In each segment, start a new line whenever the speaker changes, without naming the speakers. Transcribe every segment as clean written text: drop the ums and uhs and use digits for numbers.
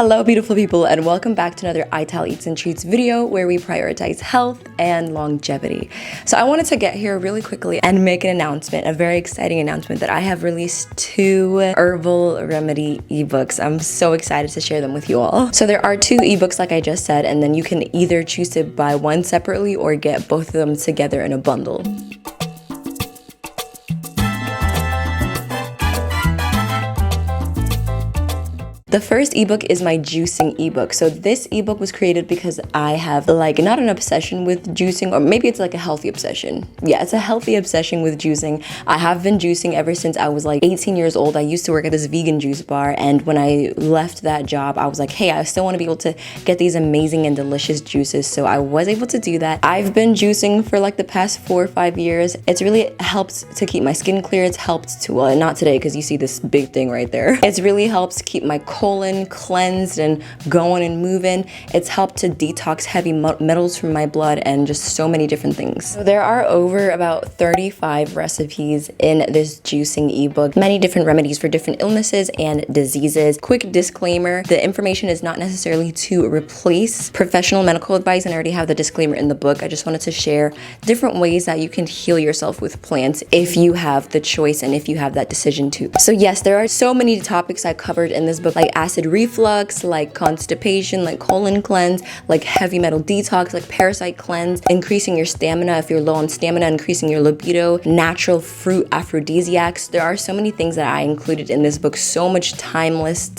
Hello beautiful people, and welcome back to another ital Eats and Treats video where we prioritize health and longevity. So I wanted to get here really quickly and make an announcement, a very exciting announcement, that I have released 2 herbal remedy ebooks. I'm so excited to share them with you all. So there are 2 ebooks like I just said, and then you can either choose to buy one separately or get both of them together in a bundle. The first ebook is my juicing ebook. So this ebook was created because I have not an obsession with juicing, or maybe it's like a healthy obsession. Yeah, it's a healthy obsession with juicing. I have been juicing ever since I was like 18 years old. I used to work at this vegan juice bar, and when I left that job, I was like, hey, I still want to be able to get these amazing and delicious juices. So I was able to do that. I've been juicing for like the past 4 or 5 years. It's really helped to keep my skin clear. It's helped to, well, not today because you see this big thing right there. It's really helped keep my colon cleansed and going and moving. It's helped to detox heavy metals from my blood and just so many different things. So there are over about 35 recipes in this juicing ebook, many different remedies for different illnesses and diseases. Quick disclaimer, the information is not necessarily to replace professional medical advice, and I already have the disclaimer in the book. I just wanted to share different ways that you can heal yourself with plants if you have the choice and if you have that decision to. So yes, there are so many topics I covered in this book, like acid reflux, like constipation, like colon cleanse, like heavy metal detox, like parasite cleanse, increasing your stamina if you're low on stamina, increasing your libido, natural fruit aphrodisiacs. There are so many things that I included in this book, so much timeless,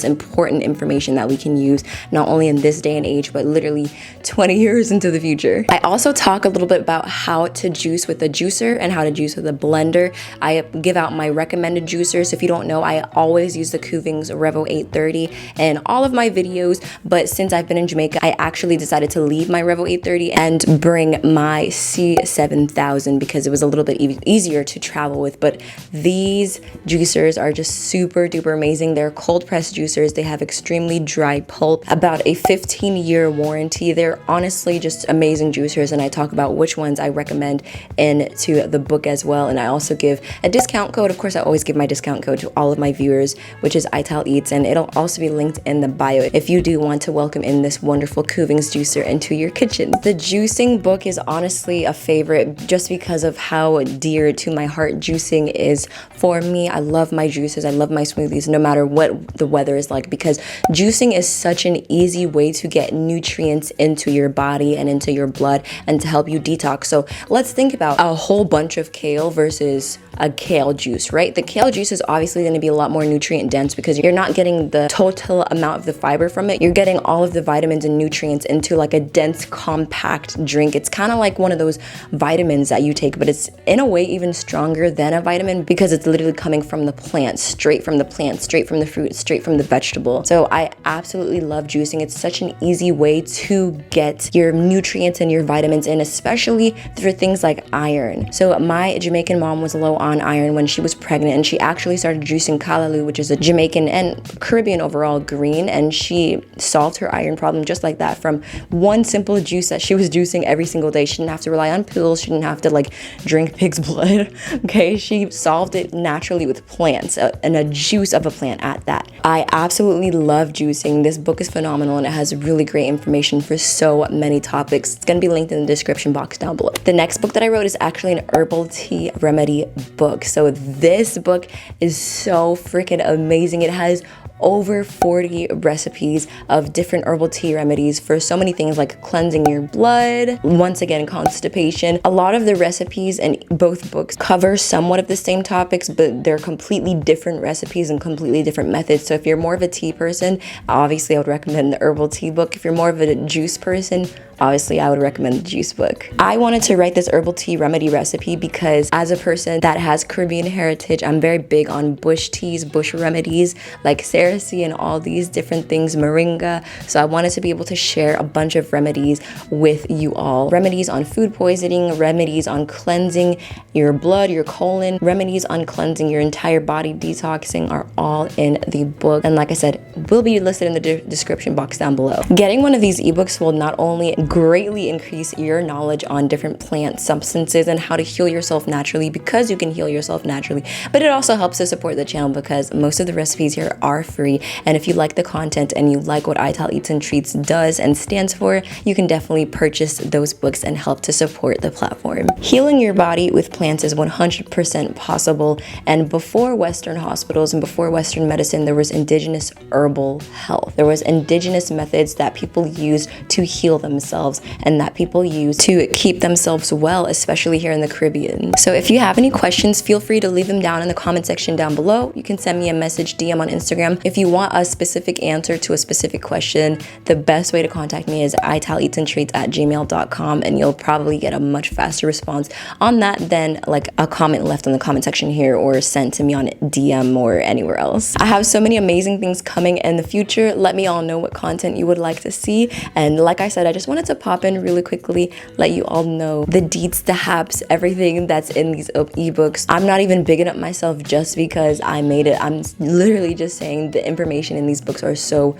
important information that we can use not only in this day and age, but literally 20 years into the future. I also talk a little bit about how to juice with a juicer and how to juice with a blender. I give out my recommended juicers. If you don't know, I always use the Kuvings Revo 830 in all of my videos, but since I've been in Jamaica, I actually decided to leave my Revo 830 and bring my C7000 because it was a little bit easier to travel with. But these juicers are just super duper amazing. They're cold press juicers. They have extremely dry pulp, about a 15-year warranty. They're honestly just amazing juicers, and I talk about which ones I recommend into the book as well. And I also give a discount code. Of course, I always give my discount code to all of my viewers, which is ital Eats, and it'll also be linked in the bio if you do want to welcome in this wonderful Kuvings juicer into your kitchen. The juicing book is honestly a favorite just because of how dear to my heart juicing is for me. I love my juices. I love my smoothies no matter what the weather is like, because juicing is such an easy way to get nutrients into your body and into your blood and to help you detox. So let's think about a whole bunch of kale versus a kale juice, right? The kale juice is obviously going to be a lot more nutrient dense because you're not getting the total amount of the fiber from it. You're getting all of the vitamins and nutrients into like a dense, compact drink. It's kind of like one of those vitamins that you take, but it's in a way even stronger than a vitamin because it's literally coming from the plant, straight from the plant, straight from the fruit, straight from the vegetable. So I absolutely love juicing. It's such an easy way to get your nutrients and your vitamins in, especially for things like iron. So my Jamaican mom was low on iron when she was pregnant, and she actually started juicing callaloo, which is a Jamaican and Caribbean overall green, and she solved her iron problem just like that from one simple juice that she was juicing every single day. She didn't have to rely on pills. She didn't have to drink pig's blood. Okay, she solved it naturally with plants and a juice of a plant at that. I absolutely love juicing. This book is phenomenal, and it has really great information for so many topics. It's going to be linked in the description box down below. The next book that I wrote is actually an herbal tea remedy book. So this book is so freaking amazing. It has over 40 recipes of different herbal tea remedies for so many things like cleansing your blood, once again, constipation. A lot of the recipes in both books cover somewhat of the same topics, but they're completely different recipes and completely different methods. So if you're more of a tea person, obviously I would recommend the herbal tea book. If you're more of a juice person, obviously I would recommend the juice book. I wanted to write this herbal tea remedy recipe because as a person that has Caribbean heritage, I'm very big on bush teas, bush remedies like cerasee and all these different things, moringa. So I wanted to be able to share a bunch of remedies with you all. Remedies on food poisoning, remedies on cleansing your blood, your colon, remedies on cleansing your entire body, detoxing, are all in the book. And like I said, will be listed in the description box down below. Getting one of these ebooks will not only greatly increase your knowledge on different plant substances and how to heal yourself naturally, because you can heal yourself naturally. But it also helps to support the channel because most of the recipes here are free. And if you like the content and you like what Ital Eats and Treats does and stands for, you can definitely purchase those books and help to support the platform. Healing your body with plants is 100% possible. And before Western hospitals and before Western medicine, there was indigenous herbal health. There was indigenous methods that people used to heal themselves and that people use to keep themselves well, especially here in the Caribbean. So if you have any questions, feel free to leave them down in the comment section down below. You can send me a message, DM on Instagram. If you want a specific answer to a specific question, the best way to contact me is italeatsandtreats@gmail.com, and you'll probably get a much faster response on that than like a comment left in the comment section here or sent to me on DM or anywhere else. I have so many amazing things coming in the future. Let me all know what content you would like to see. And like I said, I just wanted to pop in really quickly, let you all know the deets, the haps, everything that's in these ebooks. I'm not even bigging up myself just because I made it. I'm literally just saying the information in these books are so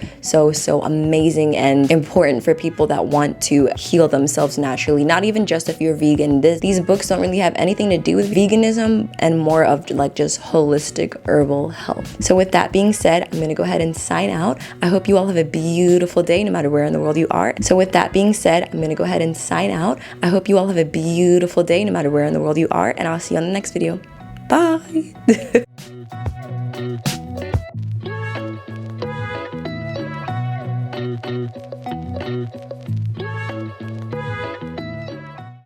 amazing and important for people that want to heal themselves naturally. Not even just if you're vegan. These books don't really have anything to do with veganism and more of like just holistic herbal health. So with that being said, I'm gonna go ahead and sign out. I hope you all have a beautiful day no matter where in the world you are. So with that being said, I'm gonna go ahead and sign out. I hope you all have a beautiful day no matter where in the world you are, and I'll see you on the next video. Bye.